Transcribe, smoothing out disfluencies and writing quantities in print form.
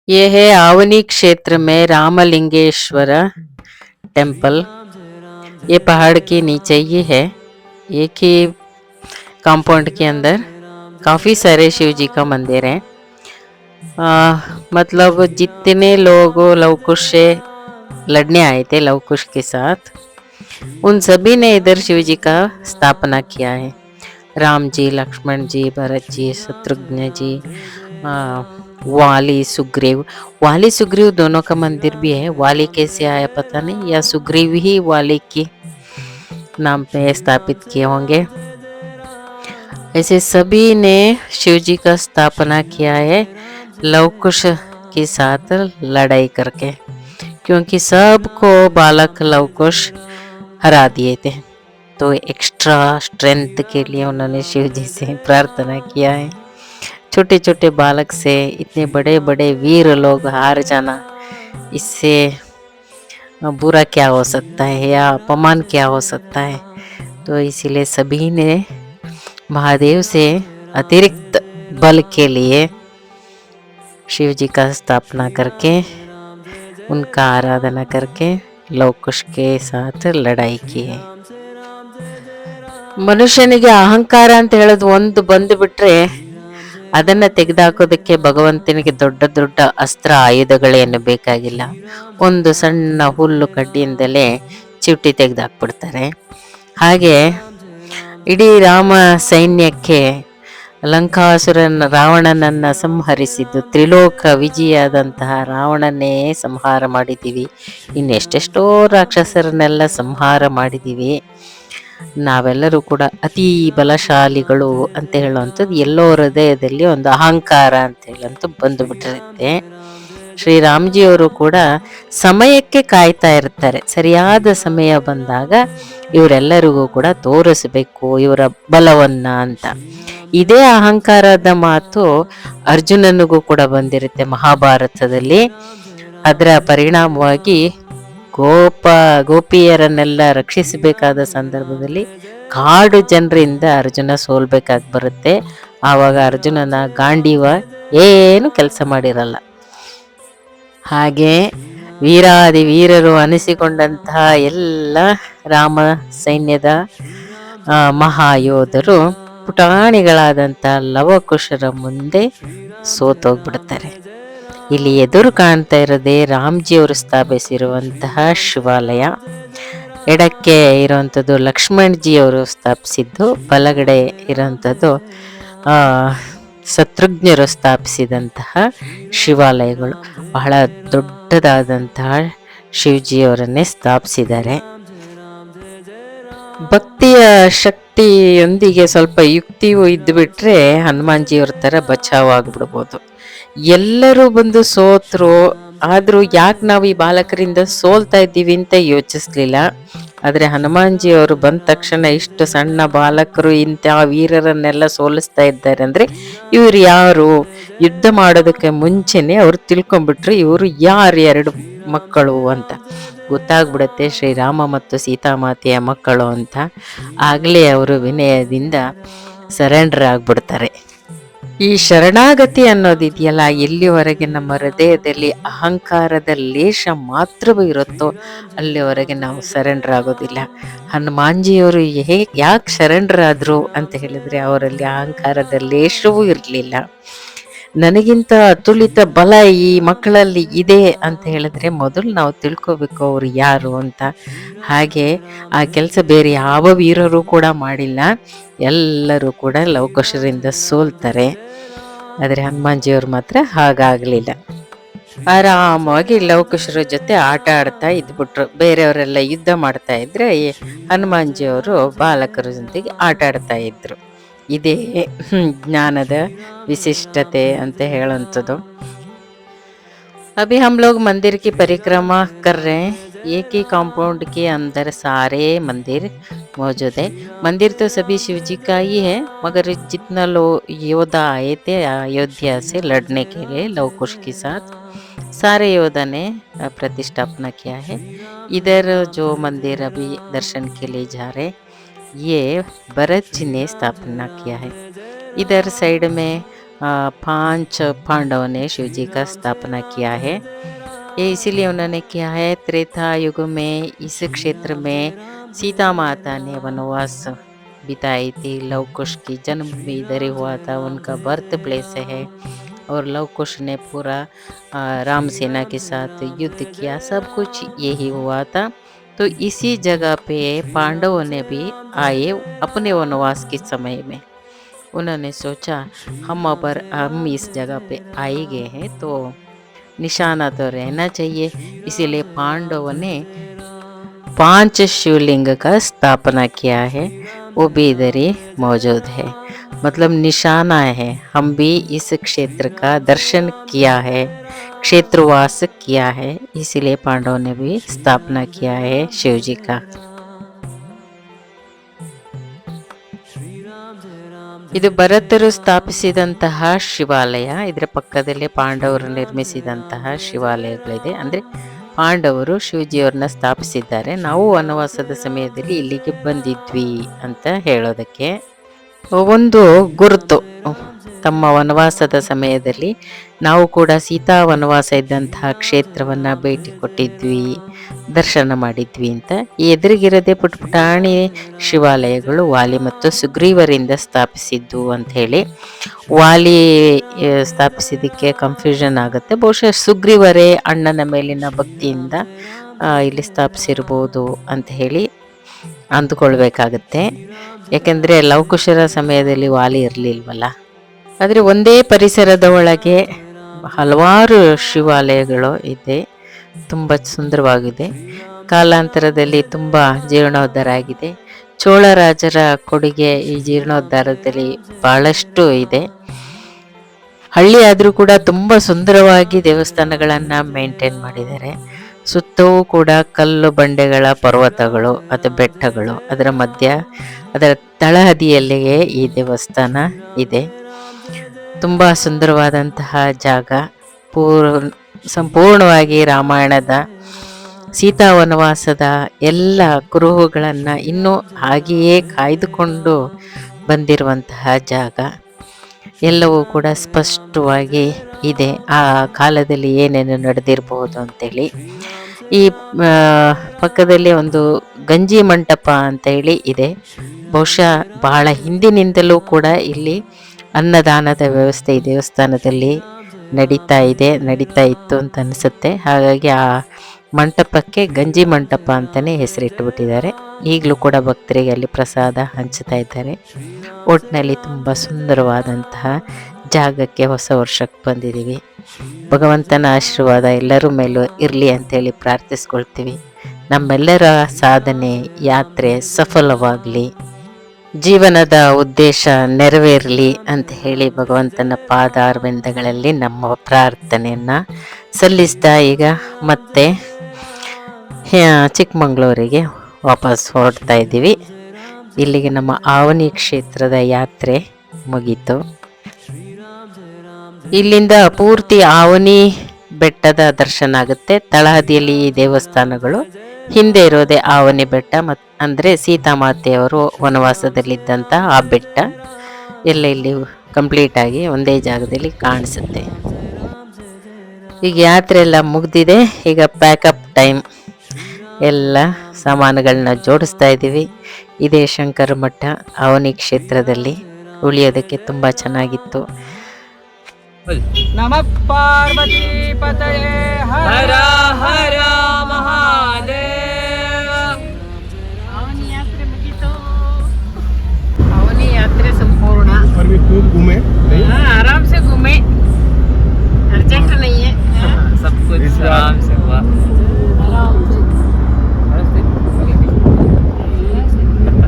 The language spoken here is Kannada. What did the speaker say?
ये है आवनी क्षेत्र में रामलिंगेश्वर टेम्पल। ये पहाड़ के नीचे ही है। एक ही कंपाउंड के अंदर काफी सारे शिव जी का मंदिर है। मतलब जितने लोग लव कुश से लड़ने आए थे लव कुश के साथ, उन सभी ने इधर शिव जी का स्थापना किया है। राम जी, लक्ष्मण जी, भरत जी, शत्रुघ्न जी, आ, वाली सुग्रीव। वाली सुग्रीव दोनों का मंदिर भी है। वाली कैसे आया पता नहीं, या सुग्रीव ही वाली के नाम पे स्थापित किए होंगे। ऐसे सभी ने शिव जी का स्थापना किया है लव कुश के साथ लड़ाई करके, क्योंकि सबको बालक लव कुश हरा दिए थे। तो एक्स्ट्रा स्ट्रेंथ के लिए उन्होंने शिव जी से प्रार्थना किया है। छोटे छोटे बालक से इतने बड़े बड़े वीर लोग हार जाना, इससे बुरा क्या हो सकता है या अपमान क्या हो सकता है। तो इसीलिए सभी ने महादेव से अतिरिक्त बल के लिए शिव जी का स्थापना करके, उनका आराधना करके लव कुश के साथ लड़ाई की है। ಮನುಷ್ಯನಿಗೆ ಅಹಂಕಾರ ಅಂತ ಹೇಳೋದು ಒಂದು ಬಂದು ಬಿಟ್ರೆ ಅದನ್ನ ತೆಗೆದುಹಾಕೋದಕ್ಕೆ ಭಗವಂತನಿಗೆ ದೊಡ್ಡ ದೊಡ್ಡ ಅಸ್ತ್ರ ಆಯುಧಗಳೇನು ಬೇಕಾಗಿಲ್ಲ. ಒಂದು ಸಣ್ಣ ಹುಲ್ಲು ಕಡ್ಡಿಯಿಂದಲೇ ಚಿವಟಿ ತೆಗೆದುಹಾಕ್ಬಿಡ್ತಾರೆ. ಹಾಗೆ ಇಡೀ ರಾಮ ಸೈನ್ಯಕ್ಕೆ ಲಂಕಾಸುರನ ರಾವಣನನ್ನ ಸಂಹರಿಸಿದ್ದು, ತ್ರಿಲೋಕ ವಿಜಯಾದಂತಹ ರಾವಣನ್ನೇ ಸಂಹಾರ ಮಾಡಿದ್ದೀವಿ. ಇನ್ನೆಷ್ಟೆಷ್ಟೋ ರಾಕ್ಷಸರನ್ನೆಲ್ಲ ಸಂಹಾರ ಮಾಡಿದ್ದೀವಿ. ನಾವೆಲ್ಲರೂ ಕೂಡ ಅತಿ ಬಲಶಾಲಿಗಳು ಅಂತ ಹೇಳುವಂಥದ್ದು ಎಲ್ಲೋ ಹೃದಯದಲ್ಲಿ ಒಂದು ಅಹಂಕಾರ ಅಂತ ಹೇಳಂತೂ ಬಂದು ಬಿಟ್ಟಿರುತ್ತೆ. ಶ್ರೀರಾಮ್ಜಿಯವರು ಕೂಡ ಸಮಯಕ್ಕೆ ಕಾಯ್ತಾ ಇರ್ತಾರೆ. ಸರಿಯಾದ ಸಮಯ ಬಂದಾಗ ಇವರೆಲ್ಲರಿಗೂ ಕೂಡ ತೋರಿಸಬೇಕು ಇವರ ಬಲವನ್ನ ಅಂತ. ಇದೇ ಅಹಂಕಾರದ ಮಾತು ಅರ್ಜುನನಿಗೂ ಕೂಡ ಬಂದಿರುತ್ತೆ ಮಹಾಭಾರತದಲ್ಲಿ. ಅದರ ಪರಿಣಾಮವಾಗಿ ಗೋಪಿಯರನ್ನೆಲ್ಲ ರಕ್ಷಿಸಬೇಕಾದ ಸಂದರ್ಭದಲ್ಲಿ ಕಾಡು ಜನರಿಂದ ಅರ್ಜುನ ಸೋಲ್ಬೇಕಾಗಿ ಬರುತ್ತೆ. ಆವಾಗ ಅರ್ಜುನನ ಗಾಂಡೀವ ಏನು ಕೆಲಸ ಮಾಡಿರಲ್ಲ. ಹಾಗೆ ವೀರಾದಿ ವೀರರು ಅನಿಸಿಕೊಂಡಂತಹ ಎಲ್ಲ ರಾಮ ಸೈನ್ಯದ ಮಹಾಯೋಧರು ಪುಟಾಣಿಗಳಾದಂತಹ ಲವಕುಶರ ಮುಂದೆ ಸೋತೋಗ್ಬಿಡ್ತಾರೆ. ಇಲ್ಲಿ ಎದುರು ಕಾಣ್ತಾ ಇರೋದೇ ರಾಮ್ಜಿಯವರು ಸ್ಥಾಪಿಸಿರುವಂತಹ ಶಿವಾಲಯ. ಎಡಕ್ಕೆ ಇರುವಂಥದ್ದು ಲಕ್ಷ್ಮಣಜಿಯವರು ಸ್ಥಾಪಿಸಿದ್ದು, ಬಲಗಡೆ ಇರುವಂಥದ್ದು ಶತ್ರುಘ್ನರು ಸ್ಥಾಪಿಸಿದಂತಹ ಶಿವಾಲಯಗಳು. ಬಹಳ ದೊಡ್ಡದಾದಂತಹ ಶಿವಜಿಯವರನ್ನೇ ಸ್ಥಾಪಿಸಿದ್ದಾರೆ. ಭಕ್ತಿಯ ಶಕ್ತಿಯೊಂದಿಗೆ ಸ್ವಲ್ಪ ಯುಕ್ತಿಯೂ ಇದ್ದುಬಿಟ್ರೆ ಹನುಮಾನ್ಜಿಯವ್ರ ಥರ ಬಚಾವ್ ಆಗ್ಬಿಡ್ಬೋದು. ಎಲ್ಲರೂ ಬಂದು ಸೋತ್ರು, ಆದರೂ ಯಾಕೆ ನಾವು ಈ ಬಾಲಕರಿಂದ ಸೋಲ್ತಾ ಇದ್ದೀವಿ ಅಂತ ಯೋಚಿಸ್ಲಿಲ್ಲ. ಆದರೆ ಹನುಮಾನ್ಜಿಯವರು ಬಂದ ತಕ್ಷಣ ಇಷ್ಟು ಸಣ್ಣ ಬಾಲಕರು ಇಂಥ ವೀರರನ್ನೆಲ್ಲ ಸೋಲಿಸ್ತಾ ಇದ್ದಾರೆ ಅಂದರೆ ಇವ್ರು ಯಾರು, ಯುದ್ಧ ಮಾಡೋದಕ್ಕೆ ಮುಂಚೆನೆ ಅವ್ರು ತಿಳ್ಕೊಂಡ್ಬಿಟ್ರು ಇವರು ಯಾರು ಎರಡು ಮಕ್ಕಳು ಅಂತ. ಗೊತ್ತಾಗ್ಬಿಡುತ್ತೆ ಶ್ರೀರಾಮ ಮತ್ತು ಸೀತಾಮಾತೆಯ ಮಕ್ಕಳು ಅಂತ. ಆಗಲೇ ಅವರು ವಿನಯದಿಂದ ಸರೆಂಡರ್ ಆಗ್ಬಿಡ್ತಾರೆ. ಈ ಶರಣಾಗತಿ ಅನ್ನೋದಿದೆಯಲ್ಲ, ಎಲ್ಲಿವರೆಗೆ ನಮ್ಮ ಹೃದಯದಲ್ಲಿ ಅಹಂಕಾರದ ಲೇಷ ಮಾತ್ರವೂ ಇರುತ್ತೋ ಅಲ್ಲಿವರೆಗೆ ನಾವು ಸರೆಂಡರ್ ಆಗೋದಿಲ್ಲ. ಹನುಮಾನ್ಜಿಯವರು ಯಾಕೆ ಸರೆಂಡರ್ ಆದರು ಅಂತ ಹೇಳಿದ್ರೆ ಅವರಲ್ಲಿ ಅಹಂಕಾರದ ಲೇಷವೂ ಇರಲಿಲ್ಲ. ನನಗಿಂತ ಅತುಲಿತ ಬಲ ಈ ಮಕ್ಕಳಲ್ಲಿ ಇದೆ ಅಂತ ಹೇಳಿದ್ರೆ ಮೊದಲು ನಾವು ತಿಳ್ಕೋಬೇಕು ಅವರು ಯಾರು ಅಂತ. ಹಾಗೆ ಆ ಕೆಲಸ ಬೇರೆ ಯಾವ ವೀರರು ಕೂಡ ಮಾಡಿಲ್ಲ. ಎಲ್ಲರೂ ಕೂಡ ಲವಕುಶರಿಂದ ಸೋಲ್ತಾರೆ. ಆದರೆ ಹನುಮಾನ್ಜಿಯವರು ಮಾತ್ರ ಹಾಗಾಗಲಿಲ್ಲ. ಆರಾಮವಾಗಿ ಲವಕುಶರ ಜೊತೆ ಆಟ ಆಡ್ತಾ ಇದ್ಬಿಟ್ರು. ಬೇರೆಯವರೆಲ್ಲ ಯುದ್ಧ ಮಾಡ್ತಾ ಇದ್ರೆ ಹನುಮಾನ್ಜಿಯವರು ಬಾಲಕರ ಜೊತೆಗೆ ಆಟ ಆಡ್ತಾ ಇದ್ರು. ಇದೇ ज्ञानद विशिष्टते ಅಂತ ಹೇಳುವಂಥದ್ದು. अभी हम लोग मंदिर की परिक्रमा कर रहे हैं. एक ही कंपाउंड के अंदर सारे मंदिर मौजूद है. मंदिर तो सभी शिव जी का ही है, मगर जितना योद्धा आए थे अयोध्या से लड़ने के लिए लव कुश के साथ, सारे योद्धा ने प्रतिष्ठापना किया है. इधर जो मंदिर अभी दर्शन के लिए जा रहे, ये भरत जी ने स्थापना किया है. इधर साइड में पांच पांडवों ने शिव जी का स्थापना किया है। ये इसीलिए उन्होंने किया है, त्रेता युग में इस क्षेत्र में सीता माता ने वनवास बिताई थी। लव कुश की जन्म भी इधर ही हुआ था, उनका बर्थ प्लेस है। और लव कुश ने पूरा राम सेना के साथ युद्ध किया, सब कुछ यही हुआ था। तो इसी जगह पे पांडवों ने भी आए अपने वनवास के समय में। उन्होंने सोचा हम इस जगह पे आ ही गए हैं तो निशाना तो रहना चाहिए। इसीलिए पांडवों ने 5 शिवलिंग का स्थापना किया है, वो भी इधर ही मौजूद है। मतलब निशाना है, हम भी इस क्षेत्र का दर्शन किया है, क्षेत्रवास किया है, इसीलिए पांडवों ने भी स्थापना किया है शिव जी का। ಇದು ಭರತರು ಸ್ಥಾಪಿಸಿದಂತಹ ಶಿವಾಲಯ, ಇದರ ಪಕ್ಕದಲ್ಲಿ ಪಾಂಡವರು ನಿರ್ಮಿಸಿದಂತಹ ಶಿವಾಲಯಗಳಿದೆ. ಅಂದರೆ ಪಾಂಡವರು ಶಿವಜಿಯವ್ರನ್ನ ಸ್ಥಾಪಿಸಿದ್ದಾರೆ. ನಾವು ವನವಾಸದ ಸಮಯದಲ್ಲಿ ಇಲ್ಲಿಗೆ ಬಂದಿದ್ವಿ ಅಂತ ಹೇಳೋದಕ್ಕೆ ಒಂದು ಗುರುತು. ತಮ್ಮ ವನವಾಸದ ಸಮಯದಲ್ಲಿ ನಾವು ಕೂಡ ಸೀತಾ ವನವಾಸ ಇದ್ದಂತಹ ಕ್ಷೇತ್ರವನ್ನು ಭೇಟಿ ಕೊಟ್ಟಿದ್ವಿ, ದರ್ಶನ ಮಾಡಿದ್ವಿ ಅಂತ. ಈ ಎದುರಿಗಿರದೆ ಪುಟಾಣಿ ಶಿವಾಲಯಗಳು ವಾಲಿ ಮತ್ತು ಸುಗ್ರೀವರಿಂದ ಸ್ಥಾಪಿಸಿದ್ದು ಅಂತ ಹೇಳಿ. ವಾಲಿ ಸ್ಥಾಪಿಸಿದ್ದಕ್ಕೆ ಕನ್ಫ್ಯೂಷನ್ ಆಗುತ್ತೆ, ಬಹುಶಃ ಸುಗ್ರೀವರೇ ಅಣ್ಣನ ಮೇಲಿನ ಭಕ್ತಿಯಿಂದ ಇಲ್ಲಿ ಸ್ಥಾಪಿಸಿರ್ಬೋದು ಅಂತ ಹೇಳಿ ಅಂದುಕೊಳ್ಬೇಕಾಗತ್ತೆ. ಯಾಕೆಂದರೆ ಲವಕುಶರ ಸಮಯದಲ್ಲಿ ವಾಲಿ ಇರಲಿಲ್ವಲ್ಲ. ಆದರೆ ಒಂದೇ ಪರಿಸರದ ಒಳಗೆ ಹಲವಾರು ಶಿವಾಲಯಗಳು ಇದೆ, ತುಂಬ ಸುಂದರವಾಗಿದೆ. ಕಾಲಾಂತರದಲ್ಲಿ ತುಂಬ ಜೀರ್ಣೋದ್ಧಾರ ಆಗಿದೆ. ಚೋಳರಾಜರ ಕೊಡುಗೆ ಈ ಜೀರ್ಣೋದ್ಧಾರದಲ್ಲಿ ಬಹಳಷ್ಟು ಇದೆ. ಹಳ್ಳಿ ಆದರೂ ಕೂಡ ತುಂಬ ಸುಂದರವಾಗಿ ದೇವಸ್ಥಾನಗಳನ್ನು ಮೇಂಟೈನ್ ಮಾಡಿದ್ದಾರೆ. ಸುತ್ತವೂ ಕೂಡ ಕಲ್ಲು ಬಂಡೆಗಳ ಪರ್ವತಗಳು ಅಥವಾ ಬೆಟ್ಟಗಳು, ಅದರ ಮಧ್ಯ ಅದರ ತಳಹದಿಯಲ್ಲಿಯೇ ಈ ದೇವಸ್ಥಾನ ಇದೆ. ತುಂಬ ಸುಂದರವಾದಂತಹ ಜಾಗ. ಸಂಪೂರ್ಣವಾಗಿ ರಾಮಾಯಣದ ಸೀತಾ ವನವಾಸದ ಎಲ್ಲ ಕುರುಹುಗಳನ್ನು ಇನ್ನೂ ಹಾಗೆಯೇ ಕಾಯ್ದುಕೊಂಡು ಬಂದಿರುವಂತಹ ಜಾಗ. ಎಲ್ಲವೂ ಕೂಡ ಸ್ಪಷ್ಟವಾಗಿ ಇದೆ, ಆ ಕಾಲದಲ್ಲಿ ಏನೇನು ನಡೆದಿರಬಹುದು ಅಂತೇಳಿ. ಈ ಪಕ್ಕದಲ್ಲಿ ಒಂದು ಗಂಜಿ ಮಂಟಪ ಅಂತ ಹೇಳಿ ಇದೆ. ಬಹುಶಃ ಬಹಳ ಹಿಂದಿನಿಂದಲೂ ಕೂಡ ಇಲ್ಲಿ ಅನ್ನದಾನದ ವ್ಯವಸ್ಥೆ ಈ ದೇವಸ್ಥಾನದಲ್ಲಿ ನಡೀತಾ ಇತ್ತು ಅಂತ ಅನಿಸುತ್ತೆ. ಹಾಗಾಗಿ ಆ ಮಂಟಪಕ್ಕೆ ಗಂಜಿ ಮಂಟಪ ಅಂತಲೇ ಹೆಸರಿಟ್ಟುಬಿಟ್ಟಿದ್ದಾರೆ. ಈಗಲೂ ಕೂಡ ಭಕ್ತರಿಗೆ ಅಲ್ಲಿ ಪ್ರಸಾದ ಹಂಚ್ತಾ ಇದ್ದಾರೆ. ಒಟ್ಟಿನಲ್ಲಿ ತುಂಬ ಸುಂದರವಾದಂತಹ ಜಾಗಕ್ಕೆ ಹೊಸ ವರ್ಷಕ್ಕೆ ಬಂದಿದ್ದೀವಿ. ಭಗವಂತನ ಆಶೀರ್ವಾದ ಎಲ್ಲರ ಮೇಲೂ ಇರಲಿ ಅಂತೇಳಿ ಪ್ರಾರ್ಥಿಸ್ಕೊಳ್ತೀವಿ. ನಮ್ಮೆಲ್ಲರ ಸಾಧನೆ ಯಾತ್ರೆ ಸಫಲವಾಗಲಿ, ಜೀವನದ ಉದ್ದೇಶ ನೆರವೇರಲಿ ಅಂತ ಹೇಳಿ ಭಗವಂತನ ಪಾದಾರವಿಂದಗಳಲ್ಲಿ ನಮ್ಮ ಪ್ರಾರ್ಥನೆಯನ್ನು ಸಲ್ಲಿಸ್ತಾ ಈಗ ಮತ್ತೆ ಚಿಕ್ಕಮಗಳೂರಿಗೆ ವಾಪಸ್ ಹೊರಡ್ತಾ ಇದ್ದೀವಿ. ಇಲ್ಲಿಗೆ ನಮ್ಮ ಆವನಿ ಕ್ಷೇತ್ರದ ಯಾತ್ರೆ ಮುಗೀತು. ಇಲ್ಲಿಂದ ಪೂರ್ತಿ ಆವನಿ ಬೆಟ್ಟದ ದರ್ಶನ ಆಗುತ್ತೆ. ತಳಹದಿಯಲ್ಲಿ ಈ ದೇವಸ್ಥಾನಗಳು, ಹಿಂದೆ ಇರೋದೇ ಆವನಿ ಬೆಟ್ಟ. ಅಂದರೆ ಸೀತಾಮಾತೆಯವರು ವನವಾಸದಲ್ಲಿದ್ದಂಥ ಆ ಬೆಟ್ಟ ಎಲ್ಲ ಇಲ್ಲಿ ಕಂಪ್ಲೀಟ್ ಆಗಿ ಒಂದೇ ಜಾಗದಲ್ಲಿ ಕಾಣಿಸುತ್ತೆ. ಈಗ ಯಾತ್ರೆ ಎಲ್ಲ ಮುಗ್ದಿದೆ, ಈಗ ಪ್ಯಾಕಪ್ ಟೈಮ್. ಎಲ್ಲ ಸಾಮಾನುಗಳನ್ನ ಜೋಡಿಸ್ತಾ ಇದ್ದೀವಿ. ಇದೇ ಶಂಕರ ಮಠ ಆವನಿ ಕ್ಷೇತ್ರದಲ್ಲಿ. ಉಳಿಯೋದಕ್ಕೆ ತುಂಬ ಚೆನ್ನಾಗಿತ್ತು. ನಮಃ ಪಾರ್ವತಿ ಪತಯೇ ಹರ ಹರ ಮಹಾದೇವ. ಅವನಿ ಯಾತ್ರೆ ಮುಗೀತು. ಅವನಿ ಯಾತ್ರೆ ಸಂಪೂರ್ಣ. आराम से घूमे, अर्जेंट नहीं है, सब कुछ आराम से हुआ.